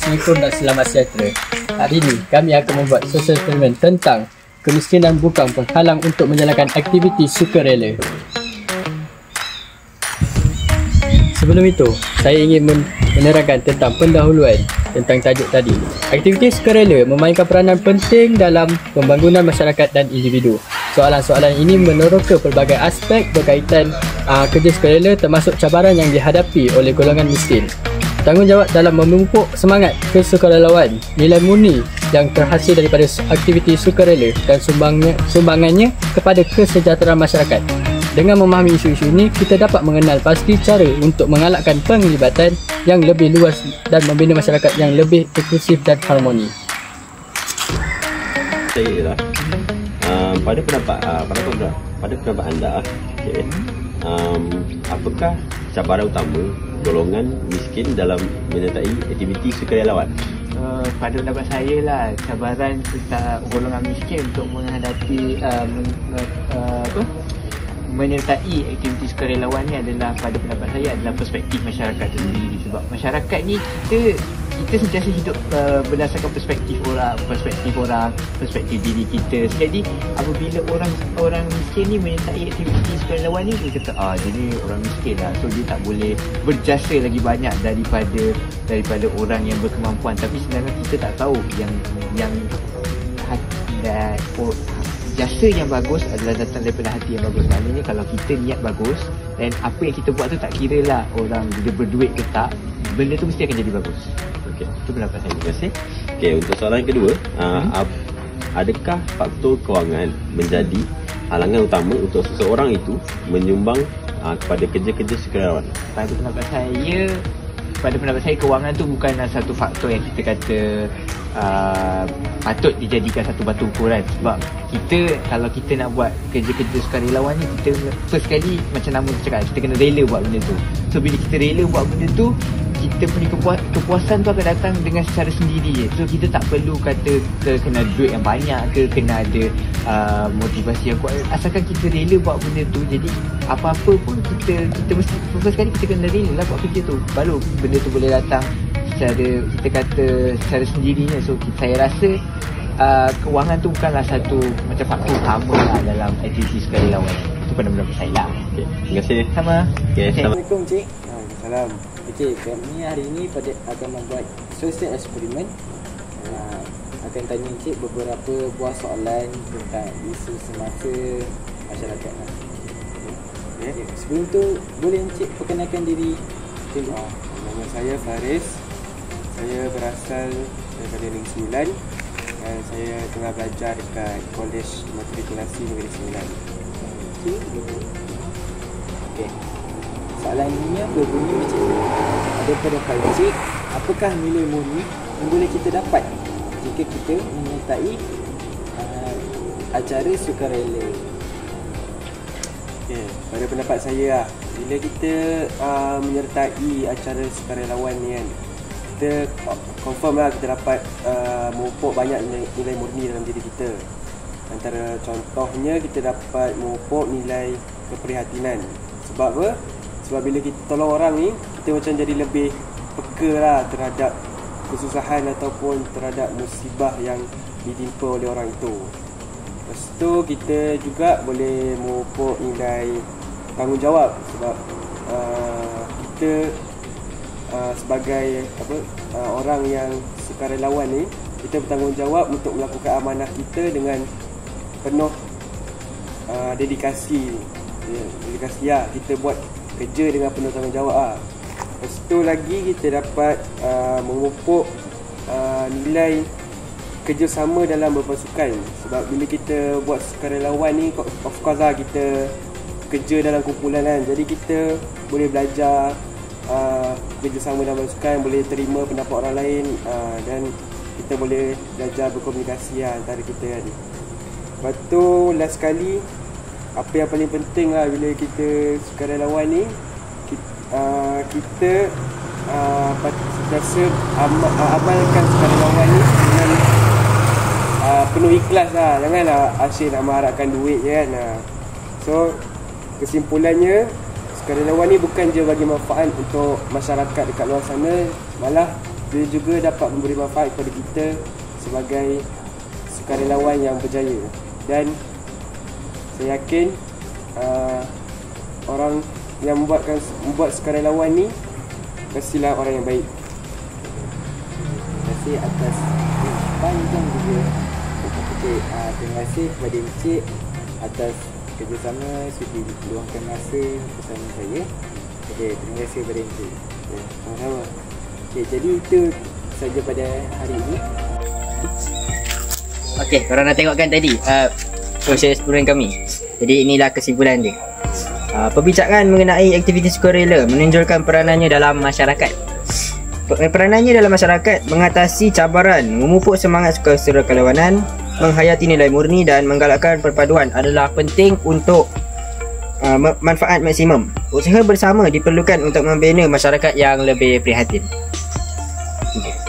Assalamualaikum dan selamat sejahtera. Hari ini kami akan membuat social eksperimen tentang kemiskinan bukan penghalang untuk menjalankan aktiviti sukarela. Sebelum itu, saya ingin menerangkan tentang pendahuluan tentang tajuk tadi. Aktiviti sukarela memainkan peranan penting dalam pembangunan masyarakat dan individu. Soalan-soalan ini meneroka pelbagai aspek berkaitan kerja sukarela, termasuk cabaran yang dihadapi oleh golongan miskin. Tanggungjawab dalam memupuk semangat kesukarelawan, nilai murni yang terhasil daripada aktiviti sukarela dan sumbangannya kepada kesejahteraan masyarakat. Dengan memahami isu-isu ini, kita dapat mengenal pasti cara untuk mengalakkan penglibatan yang lebih luas dan membina masyarakat yang lebih inklusif dan harmoni. Saya pada pendapat anda, apakah cabaran utama golongan miskin dalam menyertai aktiviti sukarelawan? Pada pendapat saya lah, cabaran kita golongan miskin untuk menghadapi menyertai aktiviti sukarelawan ni adalah, pada pendapat saya, adalah perspektif masyarakat itu sendiri. Sebab masyarakat ni kita sentiasa hidup berdasarkan perspektif orang, perspektif diri kita. Jadi apabila orang miskin ni menyertai aktiviti sukarelawan ni, dia kata jadi orang miskin lah, so dia tak boleh berjasa lagi banyak daripada orang yang berkemampuan. Tapi sebenarnya kita tak tahu yang jasa yang bagus adalah datang daripada hati yang bagus. Maknanya kalau kita niat bagus dan apa yang kita buat tu, tak kira lah orang dia berduit ke tak, benda tu mesti akan jadi bagus. Okey, itu pendapat saya. Terima kasih. Okey, untuk soalan kedua, adakah faktor kewangan menjadi halangan utama untuk seseorang itu menyumbang kepada kerja-kerja sukarelawan? Pada pendapat saya, kewangan tu bukanlah satu faktor yang kita kata patut dijadikan satu batu ukuran. Sebab kalau kita nak buat kerja-kerja sukarelawan ni, kita first kali, macam nama tu cakap, kita kena rela buat benda tu. So bila kita rela buat benda tu, kita punya kepuasan tu akan datang dengan secara sendiri je. So kita tak perlu kata kena duit yang banyak ke, kena ada motivasi yang kuat. Asalkan kita rela buat benda tu, jadi apa-apa pun kita mesti first kali kita kena rela lah buat kerja tu, baru benda tu boleh datang secara sendirinya. So saya rasa kewangan tu bukanlah satu macam faktor utama lah dalam aktiviti sukarelawan. Itu pendapat saya lah. Okay. Terima kasih. Sama. Okay. Assalamualaikum cik. Salam. Okey, kami hari ini akan membuat social eksperimen. Akan tanya cik beberapa buah soalan tentang isu semasa masyarakat. Okay. Sebelum tu, boleh cik perkenalkan diri? Nama saya Faris. Saya berasal daripada Negeri Sembilan dan saya tengah belajar dekat Kolej Matrikulasi Negeri Sembilan. Okey. Soalan ini berbunyi macam ni. Daripada cik, apakah nilai murni yang boleh kita dapat jika kita menyertai acara sukarela? Okay. Pada pendapat saya bila kita menyertai acara sukarelawan ni kan, kita confirm lah kita dapat memupuk banyak nilai murni dalam diri kita. Antara contohnya, kita dapat memupuk nilai keprihatinan. Sebab apa? Sebab bila kita tolong orang ni, kita macam jadi lebih peka lah terhadap kesusahan ataupun terhadap musibah yang ditimpa oleh orang itu. Lepas tu kita juga boleh memupuk nilai tanggungjawab. Sebab kita sebagai orang yang sukarelawan ni, kita bertanggungjawab untuk melakukan amanah kita dengan penuh dedikasi. Kita buat kerja dengan penuh tanggungjawab lah. Lepas tu lagi kita dapat memupuk nilai kerjasama dalam berpasukan. Sebab bila kita buat sukarelawan ni, of course lah kita kerja dalam kumpulan kan. Jadi kita boleh belajar kerjasama dalam berpasukan, boleh terima pendapat orang lain, dan kita boleh belajar berkomunikasi lah antara kita kan. Lepas tu last sekali, apa yang paling penting lah bila kita sukarelawan ni, kita sentiasa amalkan sukarelawan ni dengan penuh ikhlas lah. Janganlah asyik nak mengharapkan duit je kan. So kesimpulannya, sukarelawan ni bukan je bagi manfaat untuk masyarakat dekat luar sana, malah dia juga dapat memberi manfaat kepada kita sebagai sukarelawan yang berjaya. Dan saya yakin orang yang membuat sukarelawan ni pastilah orang yang baik. Terima kasih atas panjang juga. Okey, terima kasih kepada Encik atas kerjasama sudi luangkan masa bersama saya. Okey, terima kasih kepada Encik. Sama-sama. Okey, jadi itu saja pada hari ini. Okey, korang dah tengok kan tadi proses eksperimen kami. Jadi inilah kesimpulan dia. Perbincangan mengenai aktiviti sukarela menonjolkan peranannya dalam masyarakat. Peranannya dalam masyarakat mengatasi cabaran, memupuk semangat sukarelawanan, menghayati nilai murni dan menggalakkan perpaduan adalah penting untuk manfaat maksimum. Usaha bersama diperlukan untuk membina masyarakat yang lebih prihatin. Okay.